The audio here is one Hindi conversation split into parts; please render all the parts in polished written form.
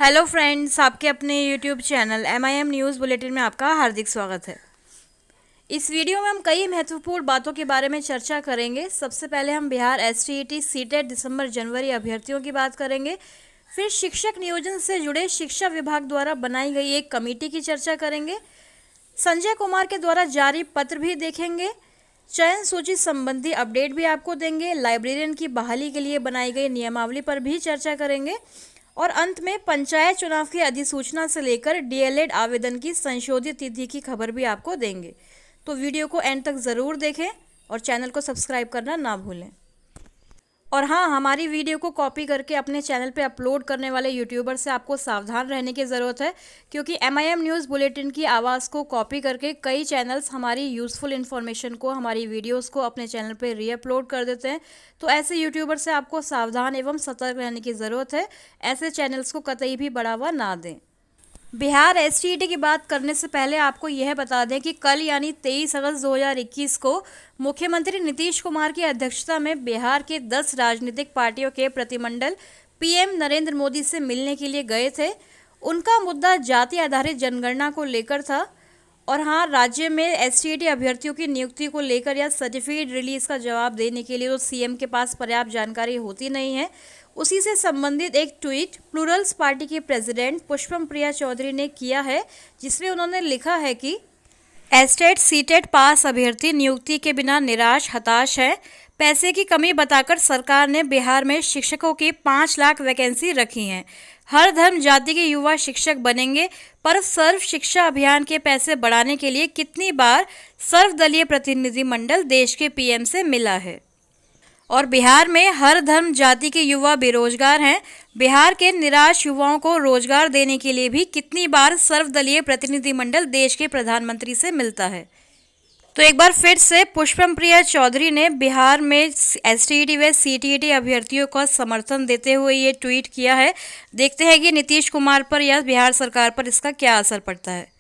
हेलो फ्रेंड्स, आपके अपने YouTube channel MIM news bulletin में आपका हार्दिक स्वागत है। इस वीडियो में हम कई महत्वपूर्ण बातों के बारे में चर्चा करेंगे। सबसे पहले हम बिहार STET सीटेट दिसंबर जनवरी अभ्यर्थियों की बात करेंगे। फिर शिक्षक नियोजन से जुड़े शिक्षा विभाग द्वारा बनाई गई एक कमेटी की चर्चा करेंगे। संजय कुमार के द्वारा जारी पत्र भी देखेंगे। चयन सूची संबंधी अपडेट भी आपको देंगे। लाइब्रेरियन की बहाली के लिए बनाई गई नियमावली पर भी चर्चा करेंगे और अंत में पंचायत चुनाव की अधिसूचना से लेकर DLED आवेदन की संशोधित तिथि की खबर भी आपको देंगे। तो वीडियो को एंड तक ज़रूर देखें और चैनल को सब्सक्राइब करना ना भूलें। और हाँ, हमारी वीडियो को कॉपी करके अपने चैनल पे अपलोड करने वाले यूट्यूबर से आपको सावधान रहने की ज़रूरत है, क्योंकि MIM न्यूज़ बुलेटिन की आवाज़ को कॉपी करके कई चैनल्स हमारी यूज़फुल इन्फॉर्मेशन को, हमारी वीडियोस को अपने चैनल पे रीअपलोड कर देते हैं। तो ऐसे यूट्यूबर से आपको सावधान एवं सतर्क रहने की ज़रूरत है। ऐसे चैनल्स को कतई भी बढ़ावा ना दें। बिहार STET की बात करने से पहले आपको यह बता दें कि कल यानी 23 अगस्त 2021 को मुख्यमंत्री नीतीश कुमार की अध्यक्षता में बिहार के 10 राजनीतिक पार्टियों के प्रतिनिधिमंडल PM नरेंद्र मोदी से मिलने के लिए गए थे। उनका मुद्दा जाति आधारित जनगणना को लेकर था और हाँ, राज्य में STET अभ्यर्थियों की नियुक्ति को लेकर या सर्टिफिकेट रिलीज का जवाब देने के लिए तो CM के पास पर्याप्त जानकारी होती नहीं है। उसी से संबंधित एक ट्वीट प्लूरल्स पार्टी के प्रेसिडेंट पुष्पम प्रिया चौधरी ने किया है, जिसमें उन्होंने लिखा है कि STET सीटेट पास अभ्यर्थी नियुक्ति के बिना निराश हताश है। पैसे की कमी बताकर सरकार ने बिहार में शिक्षकों की 5 लाख वैकेंसी रखी हैं। हर धर्म जाति के युवा शिक्षक बनेंगे, पर सर्व शिक्षा अभियान के पैसे बढ़ाने के लिए कितनी बार सर्वदलीय प्रतिनिधिमंडल देश के PM से मिला है। और बिहार में हर धर्म जाति के युवा बेरोजगार हैं। बिहार के निराश युवाओं को रोजगार देने के लिए भी कितनी बार सर्वदलीय प्रतिनिधिमंडल देश के प्रधानमंत्री से मिलता है। तो एक बार फिर से पुष्पम प्रिया चौधरी ने बिहार में STET व CTET अभ्यर्थियों का समर्थन देते हुए ये ट्वीट किया है। देखते हैं कि नीतीश कुमार पर या बिहार सरकार पर इसका क्या असर पड़ता है।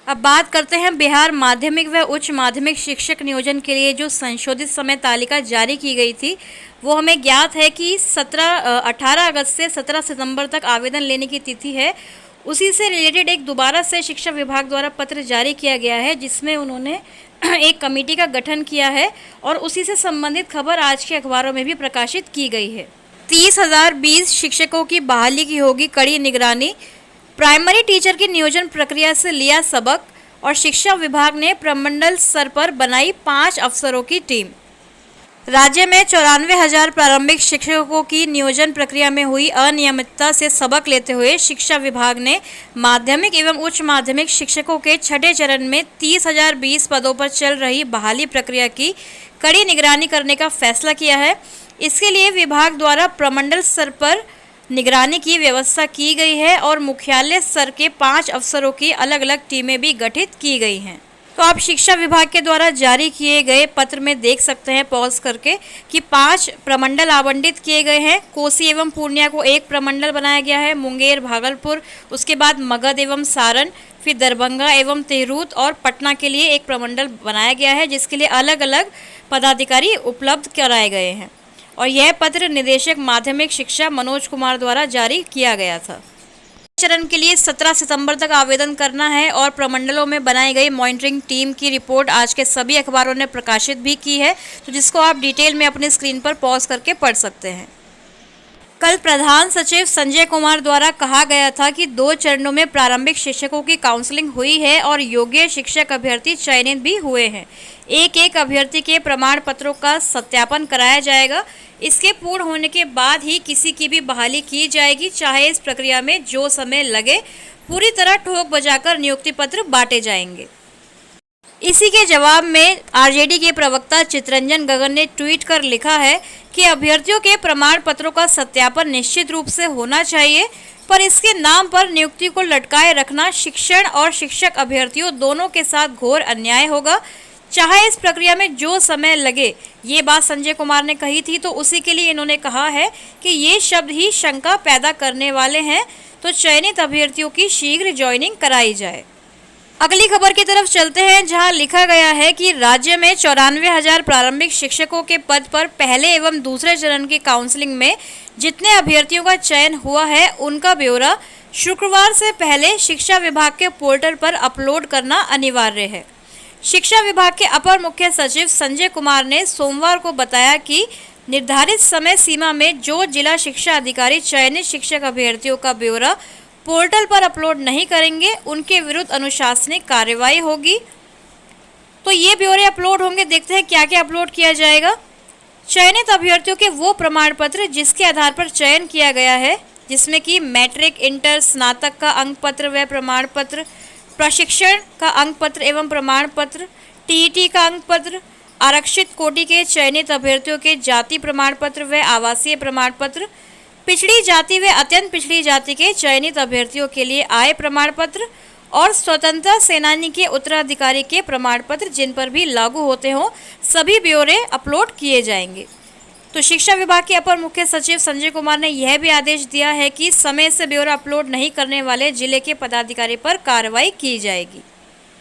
अब बात करते हैं बिहार माध्यमिक व उच्च माध्यमिक शिक्षक नियोजन के लिए जो संशोधित समय तालिका जारी की गई थी, वो हमें ज्ञात है कि 18 अगस्त से 17 सितंबर तक आवेदन लेने की तिथि है। उसी से रिलेटेड एक दोबारा से शिक्षा विभाग द्वारा पत्र जारी किया गया है, जिसमें उन्होंने एक कमेटी का गठन किया है और उसी से संबंधित खबर आज के अखबारों में भी प्रकाशित की गई है। 30,020 शिक्षकों की बहाली की होगी कड़ी निगरानी। प्राइमरी टीचर की नियोजन प्रक्रिया से लिया सबक और शिक्षा विभाग ने प्रमंडल स्तर पर बनाई 5 अफसरों की टीम। राज्य में 94,000 प्रारंभिक शिक्षकों की नियोजन प्रक्रिया में हुई अनियमितता से सबक लेते हुए शिक्षा विभाग ने माध्यमिक एवं उच्च माध्यमिक शिक्षकों के छठे चरण में 30,020 पदों पर चल रही बहाली प्रक्रिया की कड़ी निगरानी करने का फैसला किया है। इसके लिए विभाग द्वारा प्रमंडल स्तर पर निगरानी की व्यवस्था की गई है और मुख्यालय स्तर के 5 अफसरों की अलग अलग टीमें भी गठित की गई हैं। तो आप शिक्षा विभाग के द्वारा जारी किए गए पत्र में देख सकते हैं पॉज करके कि 5 प्रमंडल आवंटित किए गए हैं। कोसी एवं पूर्णिया को एक प्रमंडल बनाया गया है, मुंगेर, भागलपुर, उसके बाद मगध एवं सारण, फिर दरभंगा एवं तिरहुत और पटना के लिए एक प्रमंडल बनाया गया है, जिसके लिए अलग अलग पदाधिकारी उपलब्ध कराए गए हैं। और यह पत्र निदेशक माध्यमिक शिक्षा मनोज कुमार द्वारा जारी किया गया था। चरण के लिए 17 सितंबर तक आवेदन करना है और प्रमंडलों में बनाई गई मॉनिटरिंग टीम की रिपोर्ट आज के सभी अखबारों ने प्रकाशित भी की है, तो जिसको आप डिटेल में अपनी स्क्रीन पर पॉज करके पढ़ सकते हैं। कल प्रधान सचिव संजय कुमार द्वारा कहा गया था कि 2 चरणों में प्रारंभिक शिक्षकों की काउंसलिंग हुई है और योग्य शिक्षक अभ्यर्थी चयनित भी हुए हैं। एक अभ्यर्थी के प्रमाण पत्रों का सत्यापन कराया जाएगा। इसके पूर्ण होने के बाद ही किसी की भी बहाली की जाएगी, चाहे इस प्रक्रिया में जो समय लगे। पूरी तरह ठोक बजाकर नियुक्ति पत्र बांटे जाएंगे। इसी के जवाब में RJD के प्रवक्ता चितरंजन गगन ने ट्वीट कर लिखा है कि अभ्यर्थियों के प्रमाण पत्रों का सत्यापन निश्चित रूप से होना चाहिए, पर इसके नाम पर नियुक्ति को लटकाए रखना शिक्षण और शिक्षक अभ्यर्थियों दोनों के साथ घोर अन्याय होगा, चाहे इस प्रक्रिया में जो समय लगे। ये बात संजय कुमार ने कही थी, तो उसी के लिए इन्होंने कहा है कि ये शब्द ही शंका पैदा करने वाले हैं, तो चयनित अभ्यर्थियों की शीघ्र ज्वाइनिंग कराई जाए। अगली खबर की तरफ चलते हैं, जहां लिखा गया है कि राज्य में 94,000 प्रारंभिक शिक्षकों के पद पर पहले एवं दूसरे चरण की काउंसलिंग में जितने अभ्यर्थियों का चयन हुआ है, उनका ब्यौरा शुक्रवार से पहले शिक्षा विभाग के पोर्टल पर अपलोड करना अनिवार्य है। शिक्षा विभाग के अपर मुख्य सचिव संजय कुमार ने सोमवार को बताया कि निर्धारित समय सीमा में जो जिला शिक्षा अधिकारी चयनित शिक्षक अभ्यर्थियों का ब्यौरा पोर्टल पर अपलोड नहीं करेंगे, उनके विरुद्ध अनुशासनिक कार्रवाई होगी। तो ये ब्यौरे अपलोड होंगे, देखते हैं क्या क्या अपलोड किया जाएगा। चयनित अभ्यर्थियों के वो प्रमाण पत्र जिसके आधार पर चयन किया गया है, जिसमें कि मैट्रिक, इंटर, स्नातक का अंक पत्र व प्रमाण पत्र, प्रशिक्षण का अंक पत्र एवं प्रमाण पत्र, टीईटी का अंक पत्र, आरक्षित कोटि के चयनित अभ्यर्थियों के जाति प्रमाण पत्र व आवासीय प्रमाण पत्र, पिछड़ी जाति व अत्यंत पिछड़ी जाति के चयनित अभ्यर्थियों के लिए आय प्रमाण पत्र और स्वतंत्रता सेनानी के उत्तराधिकारी के प्रमाण पत्र जिन पर भी लागू होते हों, सभी ब्यौरे अपलोड किए जाएंगे। तो शिक्षा विभाग के अपर मुख्य सचिव संजय कुमार ने यह भी आदेश दिया है कि समय से ब्यौरा अपलोड नहीं करने वाले जिले के पदाधिकारी पर कार्रवाई की जाएगी।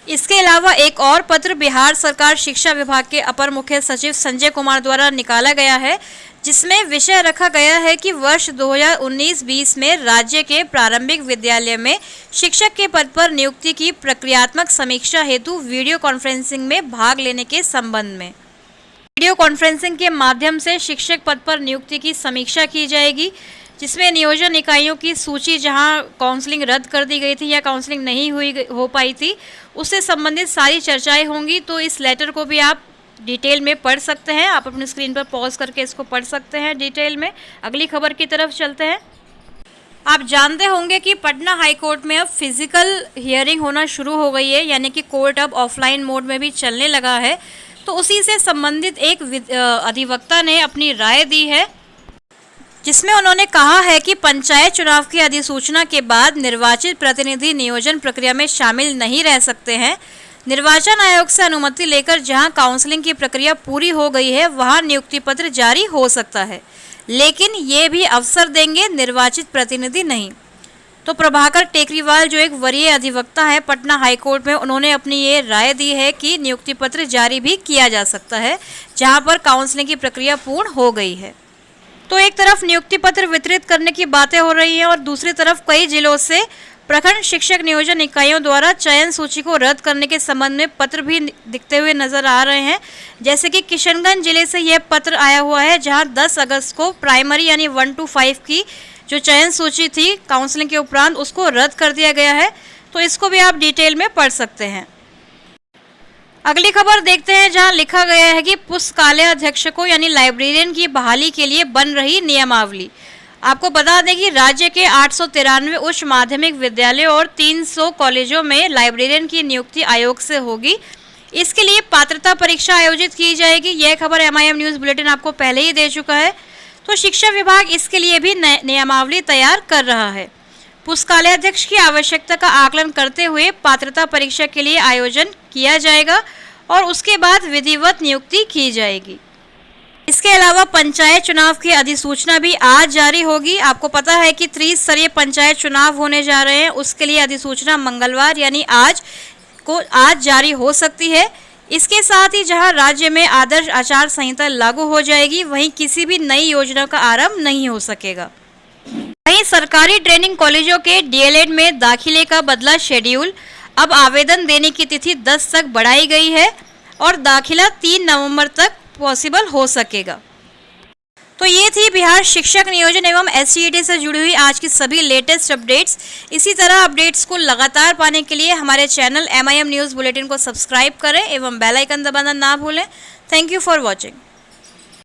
इसके अलावा एक और पत्र बिहार सरकार शिक्षा विभाग के अपर मुख्य सचिव संजय कुमार द्वारा निकाला गया है, जिसमें विषय रखा गया है कि वर्ष 2019-20 में राज्य के प्रारंभिक विद्यालय में शिक्षक के पद पर नियुक्ति की प्रक्रियात्मक समीक्षा हेतु वीडियो कॉन्फ्रेंसिंग में भाग लेने के संबंध में वीडियो कॉन्फ्रेंसिंग के माध्यम से शिक्षक पद पर नियुक्ति की समीक्षा की जाएगी, जिसमें नियोजन इकाइयों की सूची जहां काउंसलिंग रद्द कर दी गई थी या काउंसलिंग नहीं हो पाई थी, उससे संबंधित सारी चर्चाएं होंगी। तो इस लेटर को भी आप डिटेल में पढ़ सकते हैं, आप अपनी स्क्रीन पर पॉज करके इसको पढ़ सकते हैं डिटेल में। अगली खबर की तरफ चलते हैं। आप जानते होंगे कि पटना हाई कोर्ट में अब फिजिकल हियरिंग होना शुरू हो गई है, यानी कि कोर्ट अब ऑफलाइन मोड में भी चलने लगा है। तो उसी से संबंधित एक अधिवक्ता ने अपनी राय दी है, जिसमें उन्होंने कहा है कि पंचायत चुनाव की अधिसूचना के बाद निर्वाचित प्रतिनिधि नियोजन प्रक्रिया में शामिल नहीं रह सकते हैं। निर्वाचन आयोग से अनुमति लेकर जहां काउंसलिंग की प्रक्रिया पूरी हो गई है, वहां नियुक्ति पत्र जारी हो सकता है, लेकिन ये भी अवसर देंगे, निर्वाचित प्रतिनिधि नहीं। तो प्रभाकर टेकरीवाल जो एक वरीय अधिवक्ता है पटना हाईकोर्ट में, उन्होंने अपनी ये राय दी है कि नियुक्ति पत्र जारी भी किया जा सकता है जहां पर काउंसलिंग की प्रक्रिया पूर्ण हो गई है। तो एक तरफ नियुक्ति पत्र वितरित करने की बातें हो रही हैं और दूसरी तरफ कई जिलों से प्रखंड शिक्षक नियोजन इकाइयों द्वारा चयन सूची को रद्द करने के संबंध में पत्र भी दिखते हुए नजर आ रहे हैं। जैसे कि किशनगंज जिले से यह पत्र आया हुआ है, जहां 10 अगस्त को प्राइमरी यानी 1 to 5 की जो चयन सूची थी काउंसलिंग के उपरांत, उसको रद्द कर दिया गया है। तो इसको भी आप डिटेल में पढ़ सकते हैं। अगली खबर देखते हैं, जहां लिखा गया है कि पुस्तकालय अधीक्षकों यानी लाइब्रेरियन की बहाली के लिए बन रही नियमावली। आपको बता दें कि राज्य के 893 उच्च माध्यमिक विद्यालयों और 300 कॉलेजों में लाइब्रेरियन की नियुक्ति आयोग से होगी। इसके लिए पात्रता परीक्षा आयोजित की जाएगी। यह खबर MIM न्यूज़ बुलेटिन आपको पहले ही दे चुका है। तो शिक्षा विभाग इसके लिए भी नियमावली तैयार कर रहा है। पुस्तकालय अध्यक्ष की आवश्यकता का आकलन करते हुए पात्रता परीक्षा के लिए आयोजन किया जाएगा और उसके बाद विधिवत नियुक्ति की जाएगी। इसके अलावा पंचायत चुनाव की अधिसूचना भी आज जारी होगी। आपको पता है कि त्रिस्तरीय पंचायत चुनाव होने जा रहे हैं, उसके लिए अधिसूचना मंगलवार यानी आज जारी हो सकती है। इसके साथ ही जहां राज्य में आदर्श आचार संहिता लागू हो जाएगी, वहीं किसी भी नई योजना का आरंभ नहीं हो सकेगा। वहीं सरकारी ट्रेनिंग कॉलेजों के DLED में दाखिले का बदला शेड्यूल। अब आवेदन देने की तिथि 10 तक बढ़ाई गई है और दाखिला 3 नवंबर तक पॉसिबल हो सकेगा। तो ये थी बिहार शिक्षक नियोजन एवं SCET से जुड़ी हुई आज की सभी लेटेस्ट अपडेट्स। इसी तरह अपडेट्स को लगातार पाने के लिए हमारे चैनल MIM न्यूज़ बुलेटिन को सब्सक्राइब करें एवं बेल आइकन दबाना ना भूलें। Thank you for watching.